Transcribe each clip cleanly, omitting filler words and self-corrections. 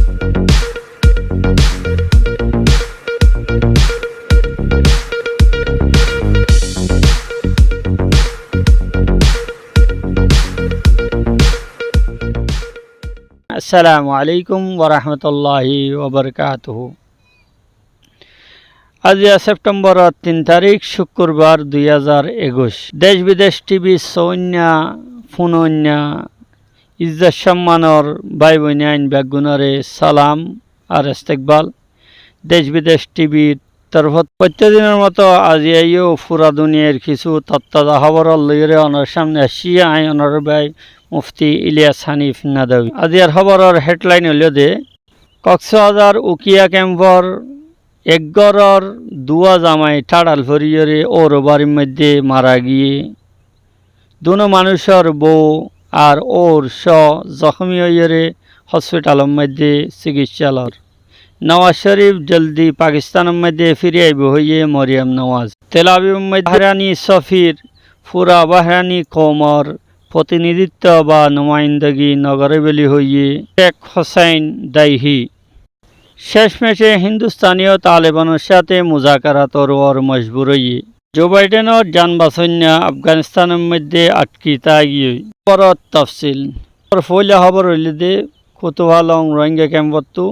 আসসালামু আলাইকুম ওরহমতুল্লাহি ওবরকাতুহু। আজ সেপ্টেম্বর 3 তারিখ শুক্রবার 2021। দেশ বিদেশ টিভি সৌন্যা ফুনন্যা ইজ্জত সম্মানর ভাই বোন আইন বেগুনরে সালাম আর ইস্তেকবাল। দেশ বিদেশ টিভির তরফত প্রত্যেকদিনের মতো আজি আইও পুরা দুনিয়ার কিছু তত্ত্বাজা খবর লইরে অনার সামনে আসি আই অনার ভাই মুফতি ইলিয়াস হানিফ নাদাউই। আজিয়ার খবরের হেডলাইন হইল যে কক্সবাজার উকিয়া ক্যাম্পর একগরর দুয়া জামাই টাড়াল ফরিয়রে ওর বাড়ির মধ্যে মারা গিয়ে দুনো মানুষের বউ আর ওর জখমি হইরে হসপিটালের মধ্যে চিকিৎসালয়। নওয়াজ শরীফ জলদি পাকিস্তানের মধ্যে ফিরে আইব হইয়ে মরিয়ম নওয়াজ। তেল আবিবের মধ্যে বাহরানি সফির পুরা বাহরানি কৌমর প্রতিনিধিত্ব বা নুমাইন্দগি নগরে বেলি হইয়ে শেখ হোসাইন দাইহি। শেষ ম্যাচে হিন্দুস্তানীয় তালেবানের সাথে মুজাকারাত ওর মজবুর হইয়ে জো বাইডেনের যান বাছন্যা আফগানিস্তানের মধ্যে আটকিতা গিয়ে পরত তফসিল। ফইলা খবর হইলে দে কোতোয়ালং রোহিঙ্গা ক্যাম্পতো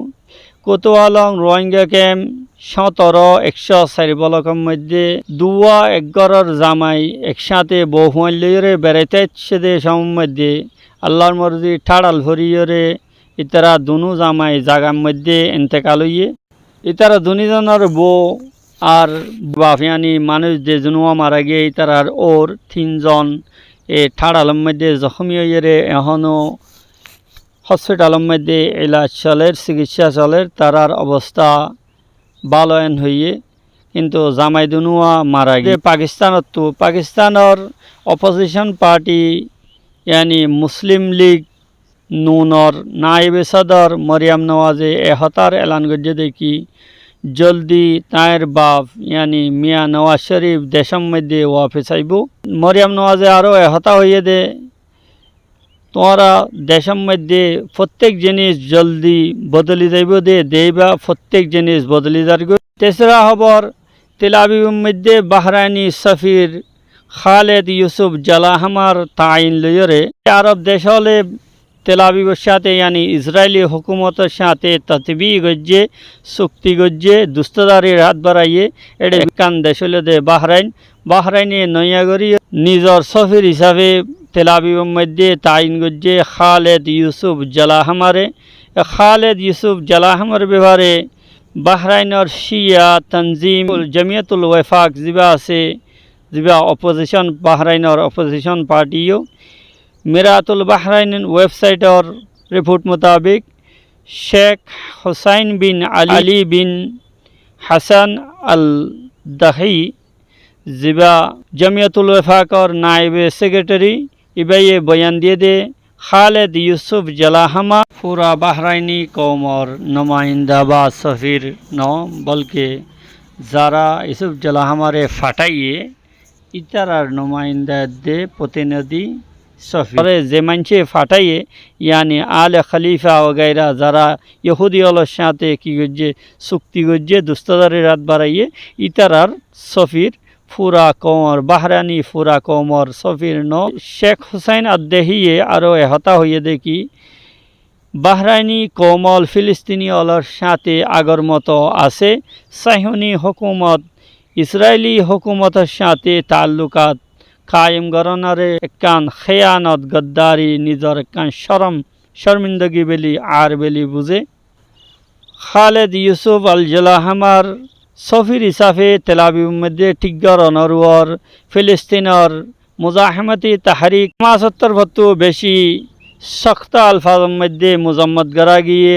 কোতোয়ালং রোহিঙ্গা ক্যাম্প ১৭-১০৪ বলকের মধ্যে দুয়া একগরের জামাই একসাথে বহু লইরে বেড়াইতে সেদে সময়ের মধ্যে আল্লাহর মর্জি ঠাড়াল ভরিয়রে ইতারা দুনু জামাই জাগার মধ্যে এন্তেকাল হইয়ে ইতারা দুনিজনের বউ আর বাফিয়ানি মানুষ যে জনুয়া মারা গিয়ে ইতারার ওর 3 জন এ ঠাড়ালের মধ্যে জখমি হইয়ে এখনও হসপিটালের মধ্যে এলাজ চলের চিকিৎসা চলের তারার অবস্থা বালয়ন হইয়ে কিন্তু জামাই দুনুয়া মারা গিয়ে পাকিস্তানের অপোজিশন পার্টি ইয়ানি মুসলিম লীগ নুনর নায়েবে সদর মরিয়ম নওয়াজে হতার এলান করছে দেখি জলদি তাঁর বাপ ইয়ানি মিয়া নওয়াজ শরীফ দেশের মধ্যে ওয়াফিস আইব। মরিয়ম নওয়াজে আরও হতা হইয়ে দে তোমরা দেশের মধ্যে প্রত্যেক জিনিস জলদি বদলি যাইব দেবা প্রত্যেক জিনিস বদলি যাইব। তেসরা খবর তেল আবিবের মধ্যে বাহরাইনি সফির খালেদ ইউসুফ জালাহামার তাইন লইরে আরব দেশ হলে তেল আবিবের সাথে ইয়ানি ইসরায়েলি হুকুমতের সাথে ততবি গজ্জে চুক্তি গজ্জে দুস্তদারির হাত বাড়াইয়ে এটা কান দেশ হলে দে বাহরাইনে নয়াগরি নিজর সফির হিসাবে তেল আবিবের মধ্যে তাইন গজ্জে খালেদ ইউসুফ জালাহামারে। খালেদ ইউসুফ জালাহামার ব্যাপারে বাহরাইনের শিয়া তনজিম জমিয়তুল ওয়েফাক জিবা আছে জিবা opposition বাহরাইনের opposition পার্টিও Miratul Bahrain ওয়েবসাইটর report মোতাবেক শেখ হোসাইন বিন আলী বিন হাসান আল দাহি জিবা জমিয়তুল ওয়েফাকর নায়েবে সেক্রেটারি ইবাইয়ে বয়ান দিয়ে দে খালেদ ইউসুফ জালাহামা পুরা বাহরাইনি কৌমর নুমাইন্দা বা সফির ন বলকে যারা ইউসুফ জালাহামারে ফাটাইয়ে ইতারার নুমাইন্দা দে প্রতিনিধি সফির যে মানছে ফাটাইয়ে ইয়ানি আলে খলিফা ওগাইরা যারা ইহুদি হলের সাথে কি করছে চুক্তি করছে দুস্তদারি রাত বাড়াইয়ে ইতারার সফির ফুরা কোমর বাহরানি ফুরা কোমর সফির ন শেখ হুসাইন আদেহিয়ে আরও হতা হইয়ে দেখি বাহরাইনি কোমল ফিলিস্তিনি অলর সাথে আগর মতো আছে। সাহিউনি হুকুমত ইসরায়েলি হুকুমতের সাথে তাল্লুকাত কায়েম গরনারে একান খেয়ানত গদ্দারি নিজর একান শর্মিন্দগি বেলি আর বেলি বুঝে। খালেদ ইউসুফ আল জালাহামার সফির হিসাবে তেল আবিবের মধ্যে টিগ্গর নরওয়ার ফিলিস্তিনের মুজাহিমতি তাহরিক মাসত্তর ভত্তু বেশি শক্ত আলফাজের মধ্যে মুজাম্মদ করা গিয়ে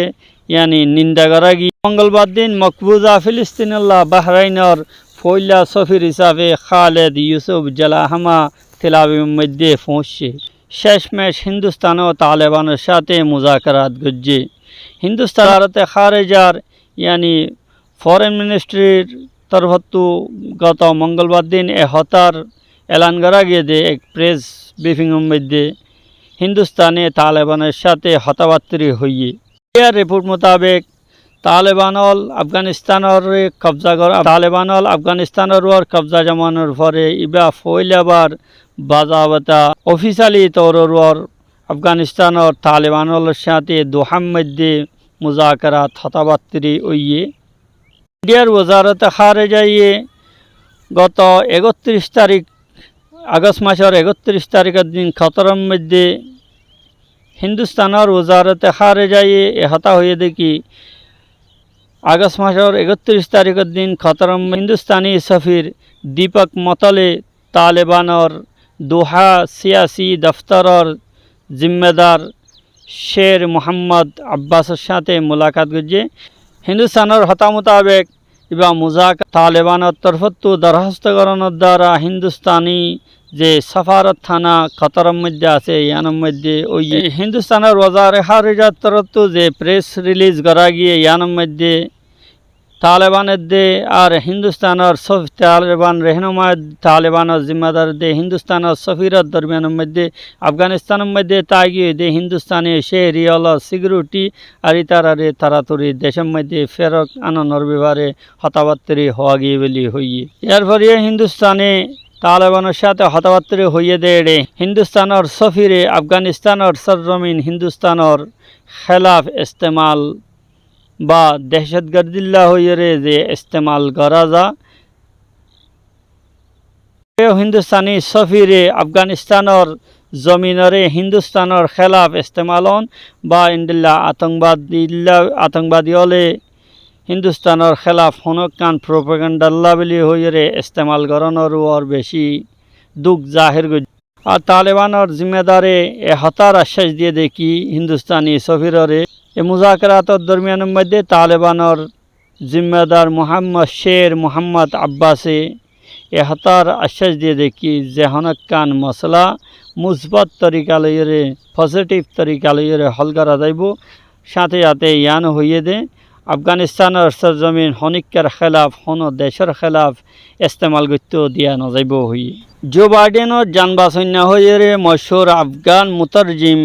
ইয়ানি নিন্দা করা গিয়ে মঙ্গলবার দিন মকবুজা ফিলিস্তিনুল্লাহ বাহরাইনের ফইলা সফির হিসাবে খালেদ ইউসুফ জালাহামা তেল আবিবের মধ্যে পৌঁছছে। শেষমেশ হিন্দুস্তান ও তালেবানের সাথে মুজাকারাত গজ্জে হিন্দুস্তান ভারতে খারেজার ইয়ানি ফরেন মিনিস্ট্রির তরফতু গত মঙ্গলবার দিন হতার এলান করা গিয়ে দে এক প্রেস ব্রিফিংয়ের মধ্যে হিন্দুস্তানে তালেবানের সাথে হতাবার্তি হইয়ে ইয়ার রিপোর্ট মোতাবেক তালেবানল আফগানিস্তানের কবজা করা তালেবানল আফগানিস্তানের কবজা জমানোর পরে ইবা ফইলাবার বাজাবতা অফিসিয়ালি তৌরর আফগানিস্তানের তালেবানলের সাথে দোহার মধ্যে মুজাকারাত হতাবাত্রি ওইয়ে ইন্ডিয়ার ওজারত খারেজাইয়ে গত 31 তারিখ আগস্ট মাসের 31 তারিখের দিন খতরের মধ্যে হিন্দুস্তানের ওজারতে খারেজাইয়ে হতা হয়ে দেখি আগস্ট মাসের 31 তারিখের দিন খতরম হিন্দুস্তানি সফির দীপক মতলে তালেবানের দোহা সিয়াসি দফতরের জিম্মেদার শের মোহাম্মদ আব্বাসের সাথে মোলাকাত করছে হিন্দুস্তানের হতা মোতাবেক ইবা মুজাক তালেবানের তরফতো দরখাস্তকরণের দ্বারা হিন্দুস্তানি যে সফারত থানা খতরের মধ্যে আছে ইয়ানোর মধ্যে ওই হিন্দুস্তানের ওজারে খারিজার তরফতো যে প্রেস রিলিজ করা গিয়ে ইয়ানোর মধ্যে তালেবানের দে আর হিন্দুস্তানের তালেবান রেহনুমা তালেবানের জিম্মাদার দে হিন্দুস্তানের সফিরত দরমিয়ানের মধ্যে আফগানিস্তানের মধ্যে তাগিয়ে দে হিন্দুস্তানি শেহরিয়াল সিকিউরিটি আর ইতারারে তাড়াতাড়ি দেশের মধ্যে ফেরত আনানোর ব্যাপারে হতাবাত্রি হওয়া গিয়ে বলি হইয়ে এরপরে হিন্দুস্তানে তালেবানের সাথে হতাবাত্রি হইয়ে দেড়ে হিন্দুস্তানের সফিরে আফগানিস্তানের সরজমিন হিন্দুস্তানের খেলাফ ইস্তেমাল বা দহশতগর্দিল্লা হইয়ে যে ইস্তেমাল করা যা হিন্দুস্তানি সফিরে আফগানিস্তানের জমিনরে হিন্দুস্তানের খেলাফ ইস্তেমালন বা ইন্দিল্লা আতঙ্কবাদী হলে হিন্দুস্তানের খেলাফ হনকান প্রোপাগান্ডাল্লা বলি হইয়ে ইস্তেমাল করানোর ওর বেশি দুঃখ জাহির করছে আর তালেবানের জিম্মেদারে এ হতার আশ্বাস দিয়ে দেখি হিন্দুস্তানি সফিররে এ মুজাকরাতের দরমিয়ানের মধ্যে তালেবানের জিম্মেদার শের মোহাম্মদ আব্বাসে এ হতার আশ্বাস দিয়ে দেখি যে হনকান মশলা মুসবত তরিকা লইয়ে পজিটিভ তরিকা লইয়ে হল করা যাইব সাথে সাথে ইয়ান হইয়ে দে আফগানিস্তানের সরজমিন হনিকের খেলাফ হন দেশের খেলাফ ইস্তেমাল করতেও দিয়া নযাইব হইয়ে জো বাইডেনের যানবাসন্যা হইয়ে মশহুর আফগান মুতারজিম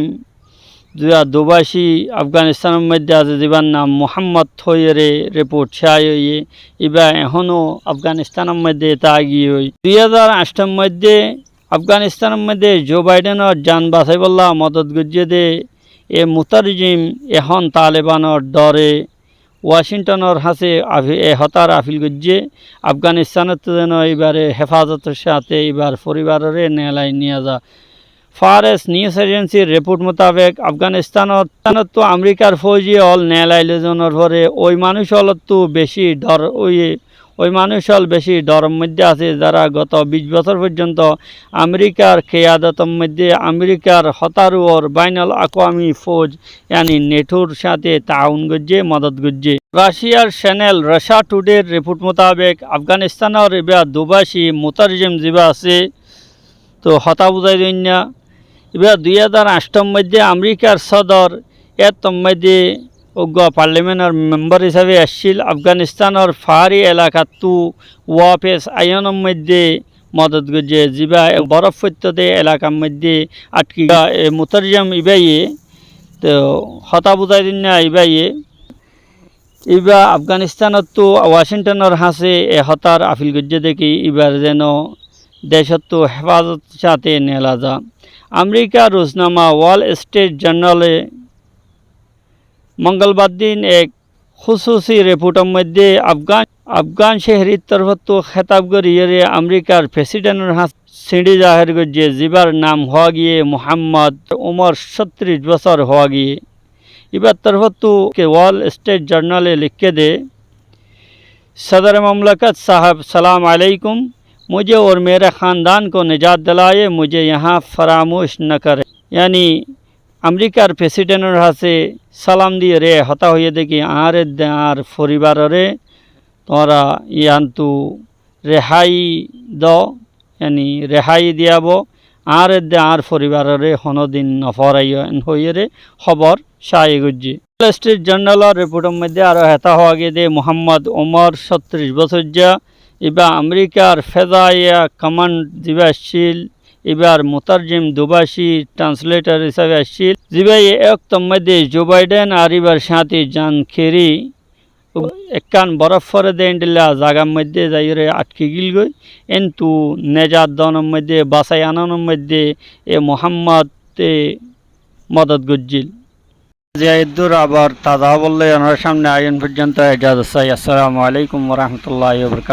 দুবাসী আফগানিস্তানের মধ্যে আছে যার নাম মোহাম্মদ হইয়ে রিপোর্ট ছাই হইয়ে এবার এখনও আফগানিস্তানের মধ্যে তা গিয়ে হই 2008 মধ্যে আফগানিস্তানের মধ্যে জো বাইডেনের যান বাঁচাইবল্লা মদত গজিয়ে দে এ মুতারজিম এখন তালেবানের ডরে ওয়াশিংটনের হাসে এ হতার আফিল গজিয়ে আফগানিস্তানের যেন এবারে হেফাজতের সাথে এবার পরিবারের নেলাই নিয়ে যা ফারেস নিউজ এজেন্সির রিপোর্ট মোতাবেক আফগানিস্তানত তো আমেরিকার ফৌজি হল নেলাইলেজনের পরে ওই মানুষ হল তো বেশি ডর ওই মানুষ হল বেশি ডরের মধ্যে আছে যারা গত 20 বছর পর্যন্ত আমেরিকার কেয়াদতের মধ্যে আমেরিকার হতারুর বাইনাল আকওয়ামি ফৌজ यानी নেটোর সাথে তাউন গজ্জে মদত গজ্জে রাশিয়ার চ্যানেল রাশিয়া টুডের রিপোর্ট মোতাবেক আফগানিস্তানের এবার দুবাসী মুতারজিম জিবা আছে তো হতা বুঝাই দইনা এবার 2008 মধ্যে আমেরিকার সদর এর মধ্যে অজ্ঞ পার্লামেন্টের মেম্বার হিসাবে আসছিল আফগানিস্তানের পাহাড়ি এলাকা তু ওয়াপেস আয়নের মধ্যে মদত গজে যা বরফ পত্যতে এলাকার মধ্যে আটকি মুতারজম ইবাইয়ে তো হতা বুঝাই দিন না ইবাইয়ে এবার আফগানিস্তানত তো ওয়াশিংটনের হাসে এ হতার আফিল গজে দেখি এবার যেন দেশত তো হেফাজত সাথে নেলা যা আমেরিকার রোজনামা ওয়াল স্ট্রিট জার্নালে मंगलवार दिन एक खुसूसी रिपोर्टर मध्य अफगान शहरी तरफ तो खिताब करिए अमेरिकार प्रेसिडेंटर हाथ सीढ़ी जाहिर गजे जिबार नाम हुआ गए मोहम्मद उमर 37 बছর हुआ गए इबार तरफ तो के वॉल स्ट्रीट जर्नले लिख के दे सदर ममलकत साहब सलाम अलैकुम मुझे और मेरे ख़ानदान को निजात दिलाए मुझे यहाँ फरामोश न करें यानी अमेरिकार प्रेसिडेंटर हाथे सालाम दिए रे हता हुए देखी आर आर परिवारे तोरा यान्तु रेहाई द यानी रेहाई दियाब आर आर परिवारे हनदिन नफराइन हुए खबर शाये गुज्जी स्ट्रीट जर्नल रिपोर्टर मध्य और हेता हुआ गए दे मोहम्मद उमर 36 बছর इबा अमेरिकार फेजाइया कमांड दिवाशील এবার মুতারজিম দুবাসী ট্রান্সলেটর হিসাবে আসছিল জিবাই একতম মধ্যে জো বাইডেন আর এবার সাথে জান খেরি একখান বরফ ফরে দেন দিলা জাগার মধ্যে যাইরে আটকে গিল গই কিন্তু নেজাত দনের মধ্যে বাসাই আনানোর মধ্যে এ মোহাম্মদ মদত গজ্জিল জিয়াদুর আবার তাজা বললে ওনার সামনে আইন পর্যন্ত এজাজত চাই। আসসালামু আলাইকুম ওয়া রাহমাতুল্লাহি ওয়া বারাকাতুহু।